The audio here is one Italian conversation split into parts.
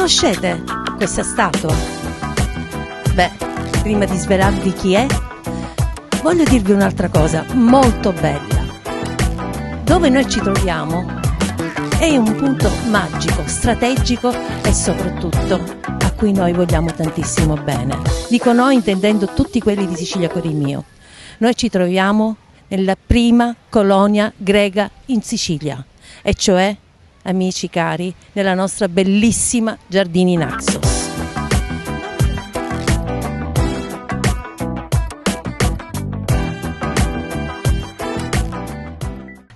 Conoscete questa statua? Beh, prima di svelarvi chi è, voglio dirvi un'altra cosa molto bella. Dove noi ci troviamo è un punto magico, strategico e soprattutto a cui noi vogliamo tantissimo bene. Dico noi intendendo tutti quelli di Sicilia Corimio. Noi ci troviamo nella prima colonia greca in Sicilia, e cioè, amici cari, nella nostra bellissima Giardini Naxos.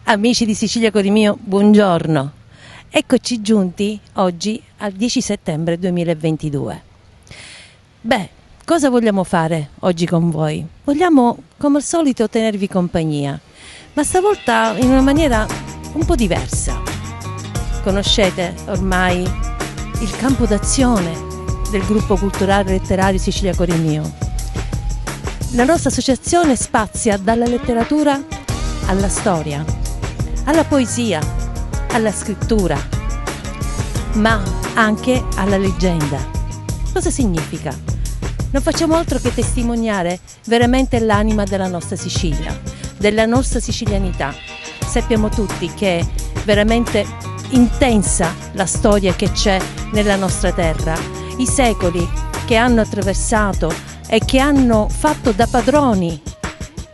Amici di Sicilia Corimio, buongiorno. Eccoci giunti oggi al 10 settembre 2022. Beh, cosa vogliamo fare oggi con voi? Vogliamo, come al solito, tenervi compagnia, ma stavolta in una maniera un po' diversa. Conoscete ormai il campo d'azione del gruppo culturale letterario Sicilia Corimio. La nostra associazione spazia dalla letteratura alla storia, alla poesia, alla scrittura, ma anche alla leggenda. Cosa significa? Non facciamo altro che testimoniare veramente l'anima della nostra Sicilia, della nostra sicilianità. Sappiamo tutti che è veramente intensa la storia che c'è nella nostra terra, i secoli che hanno attraversato e che hanno fatto da padroni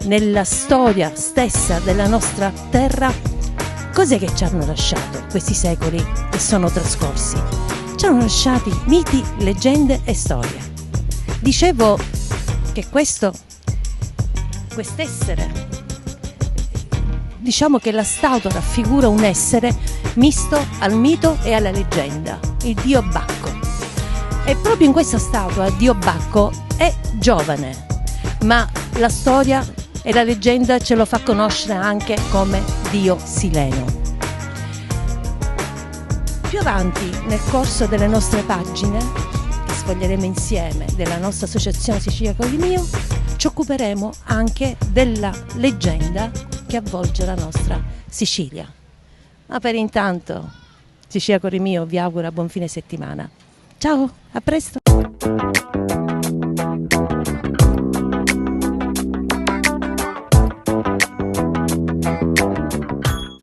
nella storia stessa della nostra terra. Cos'è che ci hanno lasciato questi secoli che sono trascorsi? Ci hanno lasciati miti, leggende e storie. Dicevo che quest'essere, diciamo che la statua raffigura un essere misto al mito e alla leggenda, il dio Bacco. E proprio in questa statua Dio Bacco è giovane, ma la storia e la leggenda ce lo fa conoscere anche come Dio Sileno. Più avanti nel corso delle nostre pagine, che sfoglieremo insieme, della nostra associazione Sicilia Corimio, ci occuperemo anche della leggenda che avvolge la nostra Sicilia. Ma per intanto Sicilia Corimio vi augura buon fine settimana. Ciao, a presto!